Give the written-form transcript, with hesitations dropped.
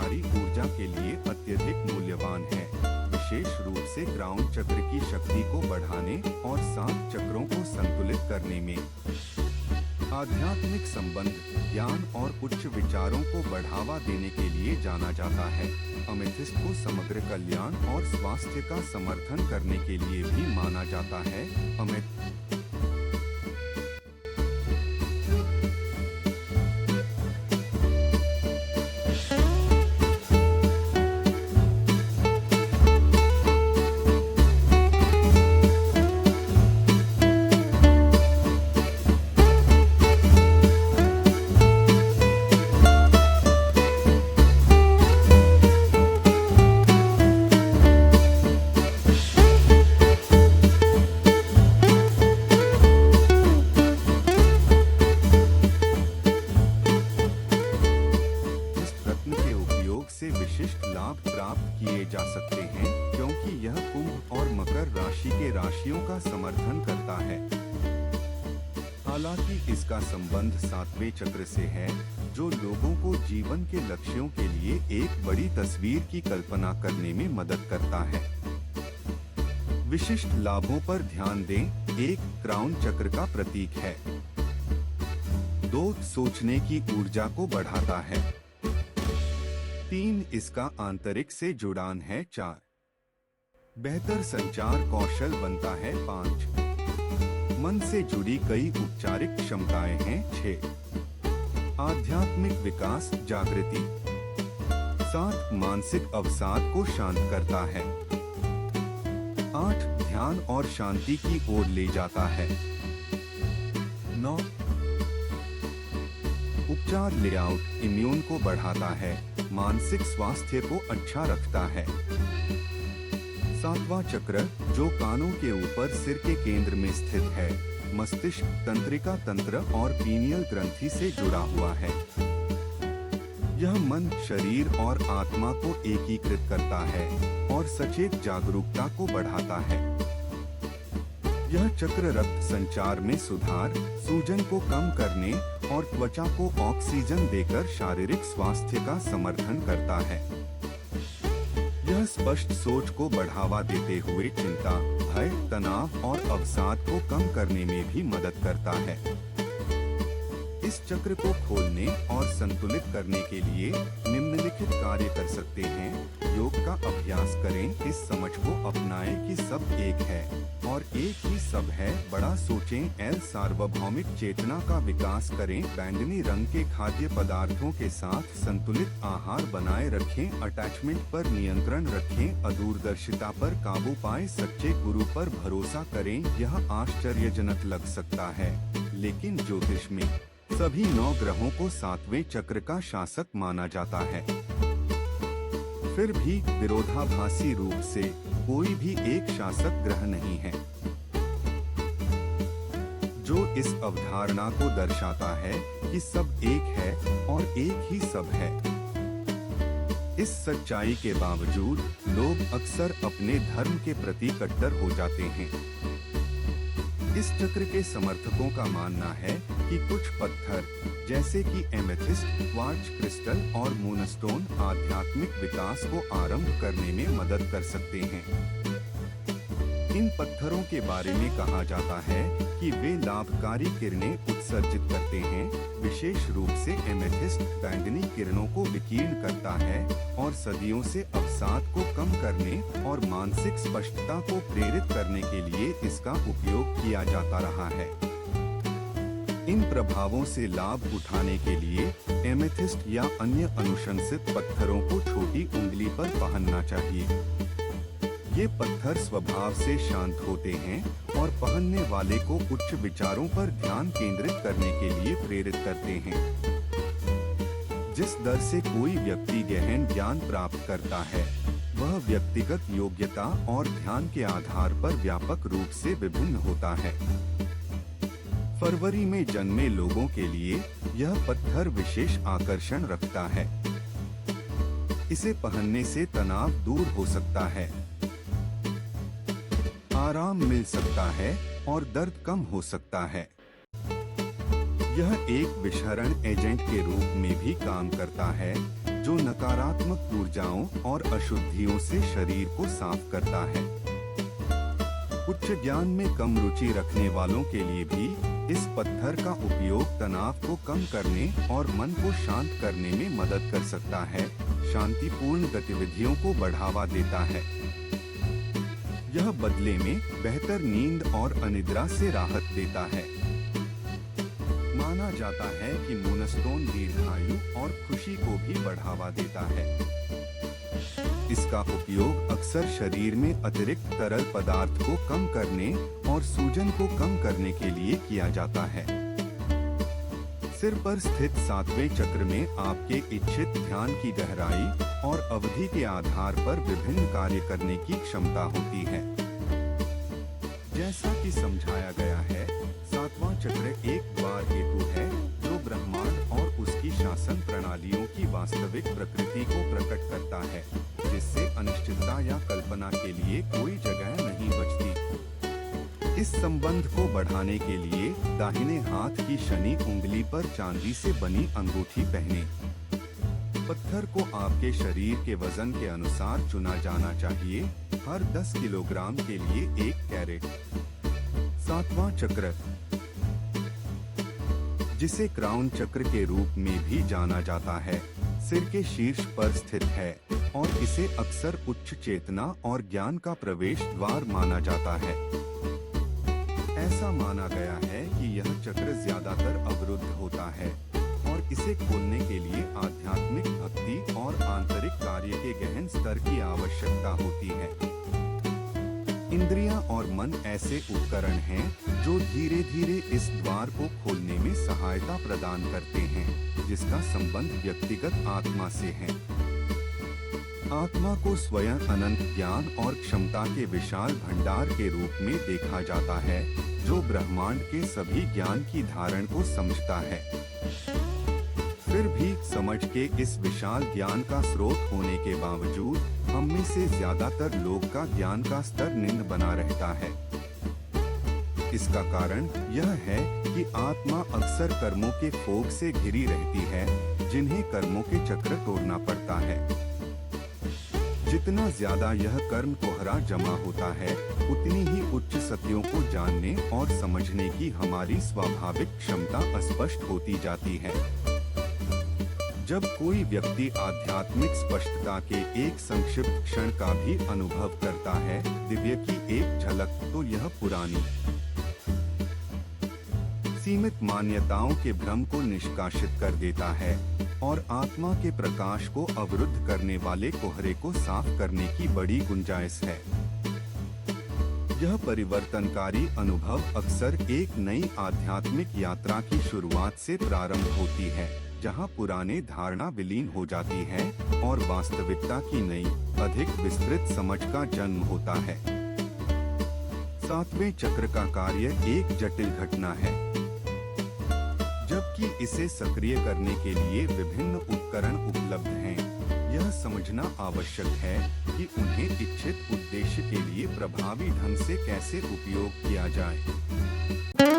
संचारी ऊर्जा के लिए अत्यधिक मूल्यवान है, विशेष रूप से क्राउन चक्र की शक्ति को बढ़ाने और 7 चक्रों को संतुलित करने में। आध्यात्मिक संबंध, ज्ञान और उच्च विचारों को बढ़ावा देने के लिए जाना जाता है। अमेथिस्ट को समग्र कल्याण और स्वास्थ्य का समर्थन करने के लिए भी माना जाता है। विशिष्ट लाभ प्राप्त किए जा सकते हैं, क्योंकि यह कुंभ और मकर राशि के राशियों का समर्थन करता है। हालांकि इसका संबंध 7वें चक्र से है, जो लोगों को जीवन के लक्ष्यों के लिए एक बड़ी तस्वीर की कल्पना करने में मदद करता है। विशिष्ट लाभों पर ध्यान दें। 1 क्राउन चक्र का प्रतीक है। 2 सोचने की ऊर्जा को बढ़ाता है। 3 इसका आंतरिक से जुड़ान है। 4 बेहतर संचार कौशल बनता है। 5 मन से जुड़ी कई उपचारिक क्षमताएं हैं। 6 आध्यात्मिक विकास जागृति। 7 मानसिक अवसाद को शांत करता है। 8 ध्यान और शांति की ओर ले जाता है। 9 उपचार लेआउट इम्यून को बढ़ाता है, मानसिक स्वास्थ्य को अच्छा रखता है। 7वां चक्र, जो कानों के ऊपर सिर के केंद्र में स्थित है, मस्तिष्क, तंत्रिका तंत्र और पीनियल ग्रंथि से जुड़ा हुआ है। यह मन, शरीर और आत्मा को एकीकृत करता है और सचेत जागरूकता को बढ़ाता है। यह चक्र रक्त संचार में सुधार, सूजन को कम करने और त्वचा को ऑक्सीजन देकर शारीरिक स्वास्थ्य का समर्थन करता है। यह स्पष्ट सोच को बढ़ावा देते हुए चिंता, भय, तनाव और अवसाद को कम करने में भी मदद करता है। इस चक्र को खोलने और संतुलित करने के लिए निम्नलिखित कार्य कर सकते हैं। योग का अभ्यास करें। इस समझ को अपनाएं कि सब एक है और एक ही सब है। बड़ा सोचें। एल सार्वभौमिक चेतना का विकास करें। बैंगनी रंग के खाद्य पदार्थों के साथ संतुलित आहार बनाए रखें। अटैचमेंट पर नियंत्रण रखें। अदूरदर्शिता पर काबू पाएं। सच्चे गुरु पर भरोसा करें। यह आश्चर्यजनक लग सकता है, लेकिन ज्योतिष में सभी 9 ग्रहों को 7वें चक्र का शासक माना जाता है। फिर भी विरोधाभासी रूप से कोई भी एक शासक ग्रह नहीं है, जो इस अवधारणा को दर्शाता है कि सब एक है और एक ही सब है। इस सच्चाई के बावजूद लोग अक्सर अपने धर्म के प्रति कट्टर हो जाते हैं। इस चक्र के समर्थकों का मानना है कि कुछ पत्थर, जैसे कि एमेथिस्ट, क्वार्ट्ज क्रिस्टल और मूनस्टोन, आध्यात्मिक विकास को आरंभ करने में मदद कर सकते हैं। इन पत्थरों के बारे में कहा जाता है कि वे लाभकारी किरणें उत्सर्जित करते हैं। विशेष रूप से एमेथिस्ट बैंगनी किरणों को विकीर्ण करता है और सदियों से अवसाद को कम करने और मानसिक स्पष्टता को प्रेरित करने के लिए इसका उपयोग किया जाता रहा है। इन प्रभावों से लाभ उठाने के लिए एमेथिस्ट या अन्य अनुशंसित पत्थरों को छोटी उंगली पर पहनना चाहिए। ये पत्थर स्वभाव से शांत होते हैं और पहनने वाले को उच्च विचारों पर ध्यान केंद्रित करने के लिए प्रेरित करते हैं। जिस दर से कोई व्यक्ति गहन ज्ञान प्राप्त करता है, वह व्यक्तिगत योग्यता और ध्यान के आधार पर व्यापक रूप से विभिन्न होता है। फरवरी में जन्मे लोगों के लिए यह पत्थर विशेष आकर्षण रखता है। इसे पहनने से तनाव दूर हो सकता है, आराम मिल सकता है और दर्द कम हो सकता है। यह एक विषहरण एजेंट के रूप में भी काम करता है, जो नकारात्मक ऊर्जाओं और अशुद्धियों से शरीर को साफ करता है। उच्च ज्ञान में कम रुचि रखने वालों के लिए भी इस पत्थर का उपयोग तनाव को कम करने और मन को शांत करने में मदद कर सकता है, शांतिपूर्ण गतिविधियों को बढ़ावा देता है। यह बदले में बेहतर नींद और अनिद्रा से राहत देता है। माना जाता है कि मूनस्टोन दीर्घायु और खुशी को भी बढ़ावा देता है। इसका उपयोग अक्सर शरीर में अतिरिक्त तरल पदार्थ को कम करने और सूजन को कम करने के लिए किया जाता है। सिर पर स्थित 7वें चक्र में आपके इच्छित ध्यान की गहराई और अवधि के आधार पर विभिन्न कार्य करने की क्षमता होती है। जैसा कि समझाया गया है, 7वां चक्र एक द्वार हेतु है जो ब्रह्मांड और उसकी शासन प्रणालियों की वास्तविक प्रकृति को प्रकट करता है, जिससे अनिश्चितता या कल्पना के लिए कोई जगह नहीं बचती। इस संबंध को बढ़ाने के लिए दाहिने हाथ की शनि उंगली पर चांदी से बनी अंगूठी पहने। पत्थर को आपके शरीर के वजन के अनुसार चुना जाना चाहिए, हर 10 किलोग्राम के लिए 1 कैरेट। 7वां चक्र, जिसे क्राउन चक्र के रूप में भी जाना जाता है, सिर के शीर्ष पर स्थित है और इसे अक्सर उच्च चेतना और ज्ञान का प्रवेश द्वार माना जाता है। ऐसा माना गया है कि यह चक्र ज्यादातर अवरुद्ध होता है और इसे खोलने के लिए आध्यात्मिक भक्ति और आंतरिक कार्य के गहन स्तर की आवश्यकता होती है। इंद्रियां और मन ऐसे उपकरण हैं जो धीरे धीरे इस द्वार को खोलने में सहायता प्रदान करते हैं, जिसका संबंध व्यक्तिगत आत्मा से है। आत्मा को स्वयं अनंत ज्ञान और क्षमता के विशाल भंडार के रूप में देखा जाता है, जो ब्रह्मांड के सभी ज्ञान की धारण को समझता है। फिर भी समझ के इस विशाल ज्ञान का स्रोत होने के बावजूद हम में से ज्यादातर लोग का ज्ञान का स्तर निम्न बना रहता है। इसका कारण यह है कि आत्मा अक्सर कर्मों के फोग से घिरी रहती है, जिन्हें कर्मों के चक्र तोड़ना पड़ता है। जितना ज्यादा यह कर्म कोहरा जमा होता है, उतनी ही उच्च सत्यों को जानने और समझने की हमारी स्वाभाविक क्षमता अस्पष्ट होती जाती है। जब कोई व्यक्ति आध्यात्मिक स्पष्टता के एक संक्षिप्त क्षण का भी अनुभव करता है, दिव्य की एक झलक, तो यह पुरानी सीमित मान्यताओं के भ्रम को निष्कासित कर देता है और आत्मा के प्रकाश को अवरुद्ध करने वाले कोहरे को साफ करने की बड़ी गुंजाइश है। यह परिवर्तनकारी अनुभव अक्सर एक नई आध्यात्मिक यात्रा की शुरुआत से प्रारंभ होती है, जहां पुराने धारणा विलीन हो जाती है और वास्तविकता की नई, अधिक विस्तृत समझ का जन्म होता है। 7वें चक्र का कार्य एक जटिल घटना है, जबकि इसे सक्रिय करने के लिए विभिन्न उपकरण उपलब्ध हैं। यह समझना आवश्यक है कि उन्हें इच्छित उद्देश्य के लिए प्रभावी ढंग से कैसे उपयोग किया जाए।